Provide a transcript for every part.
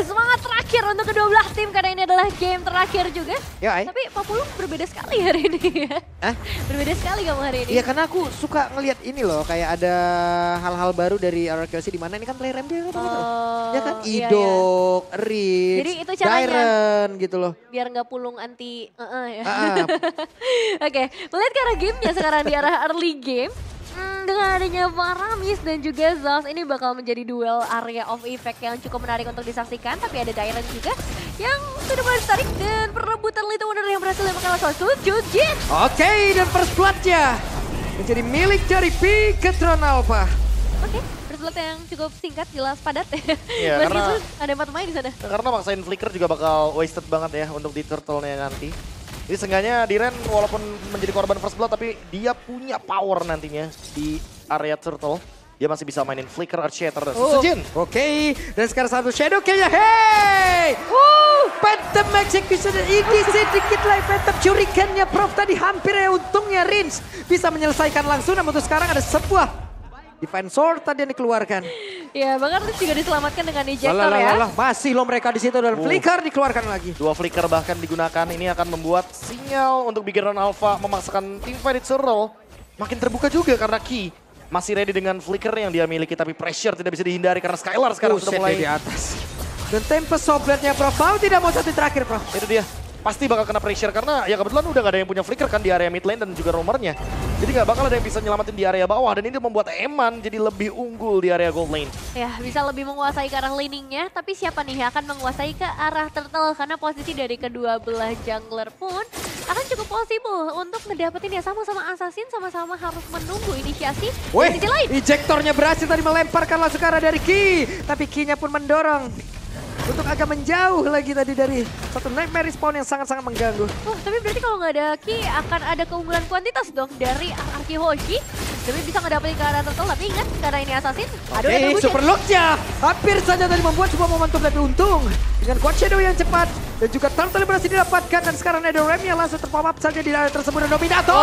semangat terakhir untuk kedua belah tim karena ini adalah game terakhir juga. Ya, Tapi Papulung berbeda sekali hari ini ya. Berbeda sekali kamu hari ini. Iya, karena aku suka ngelihat ini loh, kayak ada hal-hal baru dari RRQC di mana ini kan player MD gitu. Ya kan, Idok, Rich, jadi itu caranya Dairen gitu loh. biar nggak pulung anti ya. Oke, melihat ke arah gamenya sekarang di arah early game. Dengan adanya Paramis dan juga Zals ini bakal menjadi duel area of effect yang cukup menarik untuk disaksikan. Tapi ada Dairen juga yang sudah mulai tarik dan perebutan Little Wonder yang berhasil melakukan salah satu Jujin. Oke, dan first blood-nya menjadi milik dari Piketron Alpha. Oke, first blood yang cukup singkat, jelas, padat. Iya, Meskipun ada 4 pemain di sana. Karena maksain flicker juga bakal wasted banget ya untuk di turtle-nya nanti. Jadi seenggaknya Diren walaupun menjadi korban first blood tapi dia punya power nantinya di area turtle. Dia masih bisa mainin flicker, Archieter, dan Sujin. Oke, dan sekarang satu shadow kayaknya, hey! Phantom execution ini sedikit lagi Phantom Shuriken-nya Prof tadi hampir ya, untungnya Rins bisa menyelesaikan langsung, namun untuk sekarang ada sebuah Divine Sword tadi yang dikeluarkan. Ya, bahkan Rins juga diselamatkan dengan ejector ya. Masih loh mereka di situ dan flicker dikeluarkan lagi. 2 flicker bahkan digunakan, ini akan membuat sinyal untuk Piketron Alpha memaksakan tim fight Turtle makin terbuka juga karena Ki masih ready dengan flicker yang dia miliki, tapi pressure tidak bisa dihindari karena Skylar sekarang sudah mulai di atas. Dan Tempest Sobletnya Prof mau tidak mau satu terakhir Prof. Itu dia. Pasti bakal kena pressure karena ya kebetulan udah gak ada yang punya flicker kan di area mid lane dan juga roamernya. Jadi gak bakal ada yang bisa nyelamatin di area bawah dan ini membuat Eman jadi lebih unggul di area gold lane. Ya, bisa lebih menguasai ke arah laningnya, tapi siapa nih yang akan menguasai ke arah turtle karena posisi dari kedua belah jungler pun akan cukup possible untuk ngedapetin ya sama-sama assassin, sama-sama harus menunggu inisiasi. Wih, di sisi lain. ejektornya berhasil tadi melemparkan langsung ke arah dari Ki, tapi Ki-nya pun mendorong untuk agak menjauh lagi tadi dari satu Nightmare Respawn yang sangat-sangat mengganggu. Tapi berarti kalau nggak ada Ki akan ada keunggulan kuantitas dong dari Arki Hoshi. Demi bisa ngedapetin ke arah turtle, tapi ingat karena ini assassin. Aduh, ada Gucci. Super Lock-nya hampir saja tadi membuat sebuah momentum, tapi untung dengan quad shadow yang cepat dan juga turtle berhasil didapatkan dan sekarang ada Rem yang langsung terpop up saja di area tersebut dan Dominator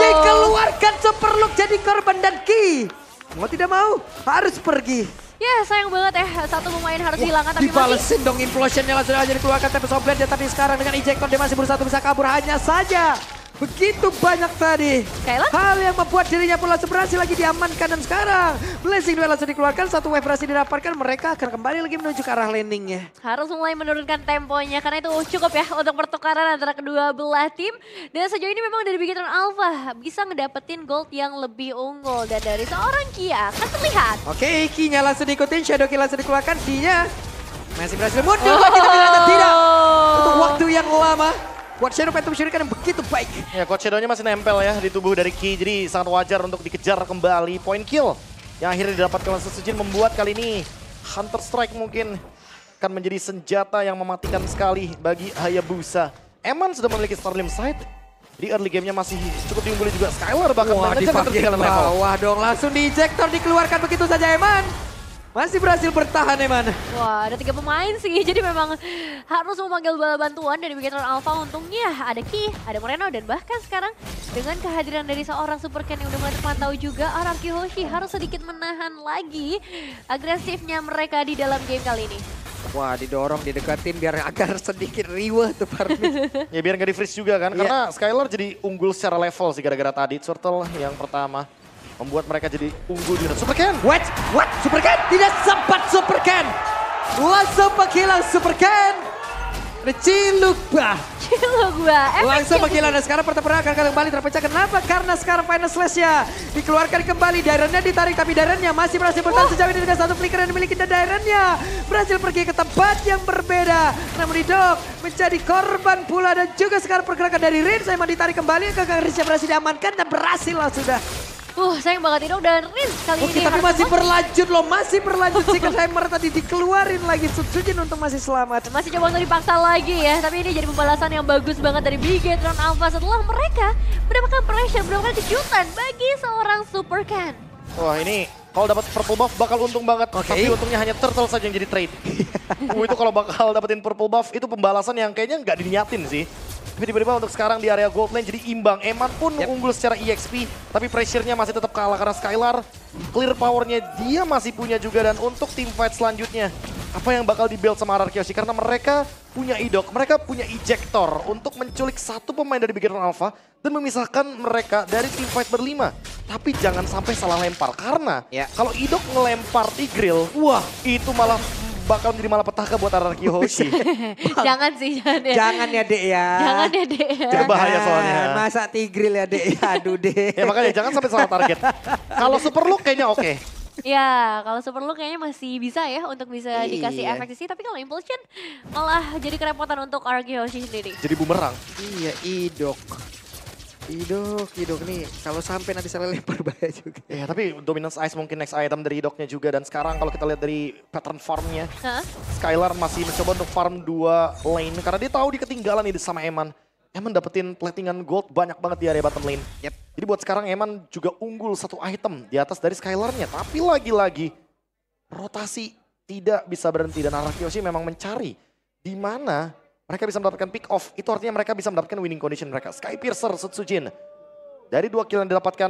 dikeluarkan. Super Lock jadi korban dan Ki mau tidak mau harus pergi. Ya, sayang banget ya, satu pemain harus hilangkan tapi masih dibalesin dong implosionnya langsung aja dikeluarkan Tempest Soblet ya, tapi sekarang dengan ejector dia masih berusaha untuk bisa kabur, hanya saja begitu banyak tadi Skylar? hal yang membuat dirinya pun langsung berhasil lagi diamankan dan sekarang Blessing Duel langsung dikeluarkan, satu wave berhasil didapatkan, mereka akan kembali lagi menuju ke arah landingnya. harus mulai menurunkan temponya karena itu cukup ya untuk pertukaran antara kedua belah tim. Dan sejauh ini memang dari Piketron Alpha bisa ngedapetin gold yang lebih unggul dan dari seorang Kia akan terlihat. Oke, Ki-nya langsung diikutin, Shadow Ki langsung dikeluarkan, Ki-nya masih berhasil mundur lagi tapi ternyata tidak untuk waktu yang lama. Buat Shadow Phantom Shuriken yang begitu baik. Ya, Coach Shadow-nya masih nempel ya di tubuh dari Ki, jadi sangat wajar untuk dikejar kembali point kill. Yang akhirnya didapatkan oleh Sujin membuat kali ini Hunter Strike mungkin akan menjadi senjata yang mematikan sekali bagi Hayabusa. Eman sudah memiliki Starlim Sight. Di early game-nya masih cukup diungguli juga Skylar bahkan Di bagian bawah dong, langsung di ejector dikeluarkan begitu saja Eman. Masih berhasil bertahan Eman. Wah, ada 3 pemain sih, jadi memang harus memanggil bala bantuan dari Piketron Alpha. Untungnya ada Ki, ada Moreno, dan bahkan sekarang dengan kehadiran dari seorang Super Ken yang udah mulai terpantau juga, Araki Hoshi harus sedikit menahan lagi agresifnya mereka di dalam game kali ini. Wah, didorong, dideketin biar agar sedikit riweh tuh Parmi. Ya biar nggak di-freeze juga kan, karena Skylar jadi unggul secara level sih gara-gara tadi Turtle yang pertama. Membuat mereka jadi unggul di Super Ken. What? Super Ken? Tidak sempat Super Ken. Langsung menghilang Super Ken. Ciluk bah. Ciluk bah. Langsung menghilang dan sekarang pertempuran akan kembali terpecah. Kenapa? Karena sekarang final slash-nya dikeluarkan kembali. Dairennya ditarik tapi Dairennya masih berhasil bertahan sejauh ini dengan satu flicker yang dimiliki dan Dairennya berhasil pergi ke tempat yang berbeda. Namun Idok menjadi korban pula dan juga sekarang pergerakan dari Rin. Saya mau ditarik kembali. Kakak Rinsnya berhasil diamankan dan berhasil lah sudah. Sayang banget Idok dan Rins kali ini. Tapi masih berlanjut loh, masih berlanjut. Secret Hammer tadi dikeluarin lagi. Sujin untuk masih selamat. Masih coba untuk dipaksa lagi ya, tapi ini jadi pembalasan yang bagus banget dari Piketron Alpha setelah mereka mendapatkan pressure, mendapatkan kejutan bagi seorang Super Ken. Wah ini kalau dapat purple buff bakal untung banget. Tapi untungnya hanya Turtle saja yang jadi trade. Itu kalau bakal dapetin purple buff itu pembalasan yang kayaknya nggak diniatin sih. Tapi tiba-tiba untuk sekarang di area gold lane jadi imbang. Eman pun unggul secara EXP, tapi pressure-nya masih tetap kalah karena Skylar clear power-nya dia masih punya juga. Dan untuk team fight selanjutnya, apa yang bakal di-build sama RRQ karena mereka punya idok, mereka punya ejector untuk menculik satu pemain dari Big Hero Alpha dan memisahkan mereka dari team fight berlima. Tapi jangan sampai salah lempar karena kalau idok ngelempar Tigreal, wah itu malah bakal menjadi malapetaka buat RRQ Hoshi. Jangan sih, jangan ya. Jangan ya Dek ya. Jangan ya Dek ya. Itu bahaya soalnya. Masa Tigreal ya Dek ya, aduh Dek. Ya makanya jangan sampai salah target. Kalau Super Look kayaknya oke. Ya, kalau Super Look kayaknya masih bisa ya untuk bisa dikasih efek sih. Tapi kalau Impulsion malah jadi kerepotan untuk RRQ Hoshi sendiri. Jadi bumerang. Iya, idok nih kalau sampai nanti salah lempar bahaya juga. Ya tapi Dominance Ice mungkin next item dari idoknya juga. Dan sekarang kalau kita lihat dari pattern farmnya, Skylar masih mencoba untuk farm 2 lane. Karena dia tahu dia ketinggalan nih sama Eman. Eman dapetin platingan gold banyak banget di area bottom lane. Jadi buat sekarang Eman juga unggul 1 item di atas dari Skylarnya. Tapi lagi-lagi rotasi tidak bisa berhenti. Dan RRQ Hoshi memang mencari di mana mereka bisa mendapatkan pick off, itu artinya mereka bisa mendapatkan winning condition mereka. Skypiercer Setsujin. Dari 2 kill yang didapatkan,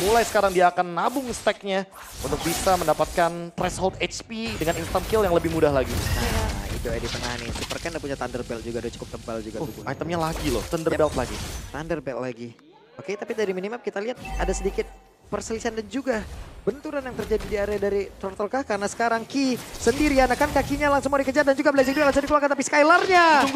mulai sekarang dia akan nabung stacknya untuk bisa mendapatkan threshold HP dengan instant kill yang lebih mudah lagi. Nah, itu di tengah nih. Super Ken udah punya Thunder Belt juga, udah cukup tebal juga tubuhnya. Itemnya lagi loh, Thunder Belt lagi. Thunder Belt lagi. Oke, tapi dari minimap kita lihat ada sedikit perselisihan dan juga benturan yang terjadi di area dari Turtle K karena sekarang Ki sendirian akan kakinya langsung mau dikejar dan juga Blazing Duel langsung dikeluarkan tapi Skylarnya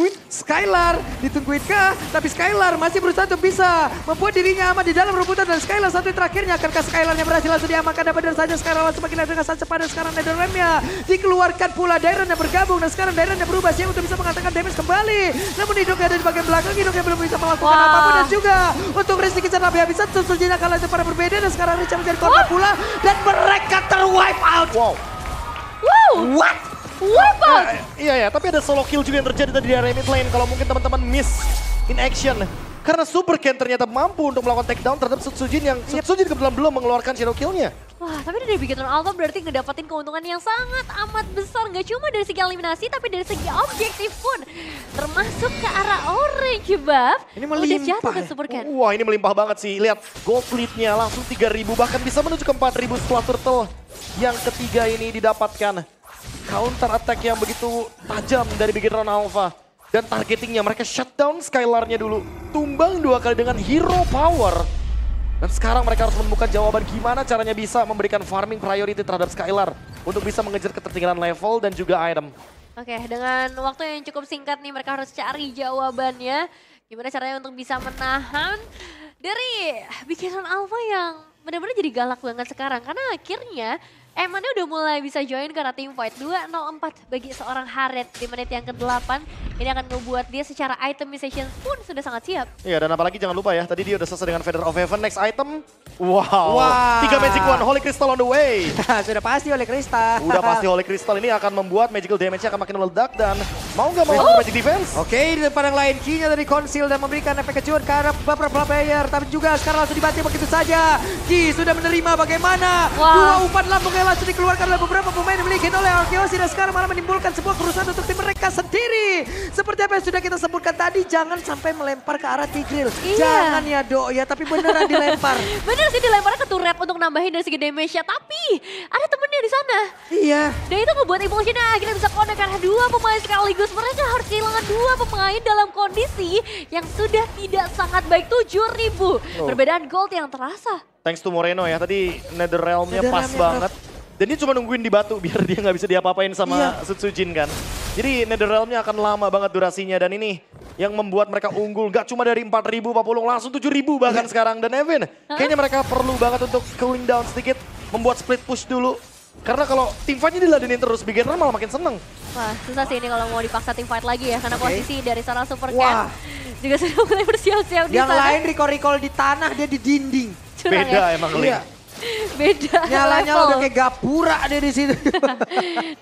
ditungguin kah? Tapi Skylar masih berusaha untuk bisa membuat dirinya aman di dalam rebutan dan Skylar satu terakhirnya akankah Skylarnya berhasil langsung diamankan dan benar saja Skylar langsung makin dengan sangat cepat dan sekarang Netherrealm-nya dikeluarkan pula Dairon yang bergabung dan sekarang Dairon yang berubah siap untuk bisa mengatakan damage kembali namun hidupnya ada di bagian belakang hidupnya belum bisa melakukan apapun dan juga untuk Riz dikejar lebih habisan Setsujin akan lanjut pada berbeda dan sekarang Riz menjadi korban pula dan mereka terwipe out. Wow. What? Wipe out? Iya, tapi ada solo kill juga yang terjadi tadi di area mid lane. Kalau mungkin teman-teman miss in action. Karena Super Ken ternyata mampu untuk melakukan takedown terhadap Setsujin yang Setsujin kebetulan belum mengeluarkan shadow kill-nya. Wah, tapi dari Big Hero Alpha berarti ngedapatin keuntungan yang sangat amat besar. Gak cuma dari segi eliminasi, tapi dari segi objektif pun. Termasuk ke arah orange buff. Ini udah jatuh ke Super Ken. Wah, ini melimpah banget sih. Lihat, gold lead-nya langsung 3.000, bahkan bisa menuju ke 4.000 setelah Turtle yang ketiga ini didapatkan. Counter attack yang begitu tajam dari Big Hero Alpha. Dan targetingnya mereka shutdown Skylar-nya dulu. Tumbang 2 kali dengan hero power. Dan sekarang mereka harus menemukan jawaban gimana caranya bisa memberikan farming priority terhadap Skylar. Untuk bisa mengejar ketertinggalan level dan juga item. Oke, dengan waktu yang cukup singkat nih mereka harus cari jawabannya. Gimana caranya untuk bisa menahan dari Big Hero Alpha yang benar-benar jadi galak banget sekarang. Karena akhirnya Emannya udah mulai bisa join karena team fight 2-0-4 bagi seorang Haret di menit yang ke-8. Ini akan membuat dia secara itemization pun sudah sangat siap. Iya, dan apalagi jangan lupa ya, tadi dia udah selesai dengan Feather of Heaven. Next item, wow. 3 Magic Wand, Holy Crystal on the way. Sudah pasti Holy Crystal. Udah pasti Holy Crystal ini akan membuat magical damage-nya akan makin meledak dan mau nggak mau Magic Defense. Oke, di depan yang lain Ki-nya dari Conceal dan memberikan efek kejuan ke arah beberapa player. Tapi juga sekarang langsung dibanting begitu saja. Ki sudah menerima bagaimana. Dua umpan lambung yang langsung dikeluarkan oleh beberapa pemain yang dimiliki oleh RRQ Hoshi dan sekarang malah menimbulkan sebuah kerusuhan untuk tim mereka sendiri. Seperti apa yang sudah kita sebutkan tadi, jangan sampai melempar ke arah Tigreal. Jangan ya Dok ya, tapi beneran dilempar. Bener sih dilemparnya ke turret untuk nambahin dari segi damage-nya, tapi ada temennya di sana. Iya. Dan itu ngebuat Impulsion akhirnya bisa connect karena 2 pemain sekaligus. Mereka harus kehilangan 2 pemain dalam kondisi yang sudah tidak sangat baik. 7.000 perbedaan gold yang terasa. Thanks to Moreno ya, tadi Netherrealm-nya pas banget. Dan dia cuma nungguin di batu biar dia nggak bisa diapa-apain sama Setsujin kan. Jadi Netherrealm-nya akan lama banget durasinya dan ini yang membuat mereka unggul. Gak cuma dari 4.000 Pak Pulung, langsung 7.000 bahkan sekarang. Dan Evan, kayaknya mereka perlu banget untuk cooling down sedikit, membuat split push dulu. Karena kalau team fight-nya diladenin terus, Big Hero malah makin seneng. Wah, susah sih ini kalau mau dipaksa team fight lagi ya. Karena posisi dari seorang Super Ken juga sudah mulai bersiap-siap di sana. Yang lain recall di tanah, dia di dinding. Curang beda ya? emang Iya. Beda Nyala-nyala udah kayak gapura dia di situ.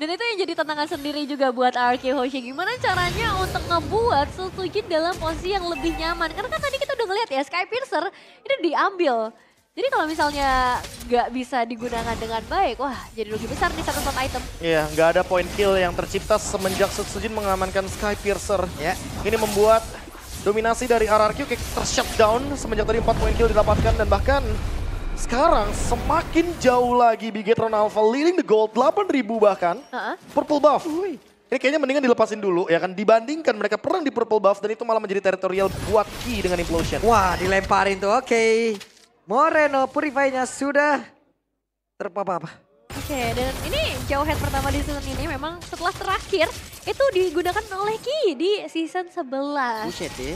Dan itu yang jadi tantangan sendiri juga buat RRQ Hoshi. Gimana caranya untuk ngebuat Setsujin dalam posisi yang lebih nyaman. Karena kan tadi kita udah ngeliat ya, Skypiercer itu diambil. Jadi kalau misalnya nggak bisa digunakan dengan baik, wah jadi rugi besar nih satu item. Iya, nggak ada point kill yang tercipta semenjak Setsujin mengamankan Skypiercer. Ya. Ini membuat Dominasi dari RRQ kayak ter-shutdown semenjak tadi 4 poin kill didapatkan. Dan bahkan sekarang semakin jauh lagi Bigetron Alpha leading the gold 8.000 bahkan. Purple buff. Ini kayaknya mendingan dilepasin dulu ya kan. Dibandingkan mereka perang di purple buff dan itu malah menjadi teritorial buat Ki dengan implosion. Wah dilemparin tuh, oke. Moreno Purify-nya sudah terpapar. Oke, dan ini jauh head pertama di season ini memang setelah terakhir itu digunakan oleh Ki di season 11. Buset ya.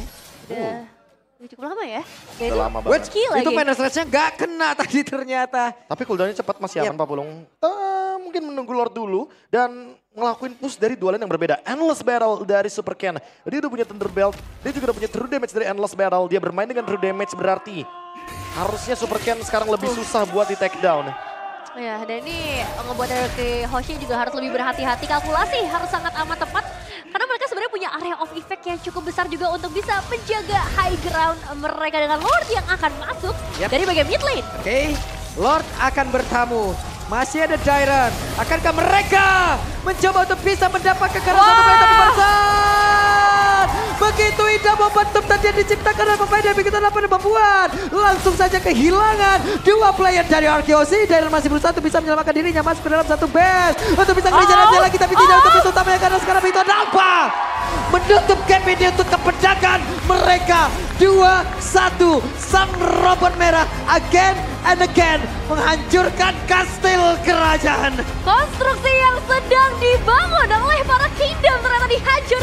Udah cukup lama ya. Udah lama banget. Ki lagi. Itu final slash-nya gak kena tadi ternyata. Tapi cooldownnya cepat masih akan Pak Pulung. Mungkin menunggu Lord dulu dan ngelakuin push dari dua lane yang berbeda. Endless Battle dari Super Ken. Dia udah punya Thunderbelt, dia juga udah punya True Damage dari Endless Battle. Dia bermain dengan True Damage berarti harusnya Super Ken sekarang lebih susah buat di take down. Ya, dan ini ngebuat dari Hoshi juga harus lebih berhati-hati. Kalkulasi harus sangat amat tepat. Karena mereka sebenarnya punya area of effect yang cukup besar juga untuk bisa menjaga high ground mereka dengan Lord yang akan masuk dari bagian mid lane. Oke, Lord akan bertamu. Masih ada Dairon. Akankah mereka mencoba untuk bisa mendapat kekalahan satu play tapi Bangsat? Begitu indah momentum tadi yang diciptakan oleh pemain dari Bigetron Alpha dan membuat langsung saja kehilangan dua player dari RKOC. Dairon masih berusaha untuk bisa menyelamatkan dirinya masuk ke dalam satu base untuk bisa ngejar lagi tapi tidak untuk itu utamanya karena sekarang itu ada apa? Menutup game ini untuk kepedakan mereka 2-1. Sang robot merah again and again menghancurkan kastil kerajaan. Konstruksi yang sedang dibangun oleh para kingdom ternyata dihancurkan.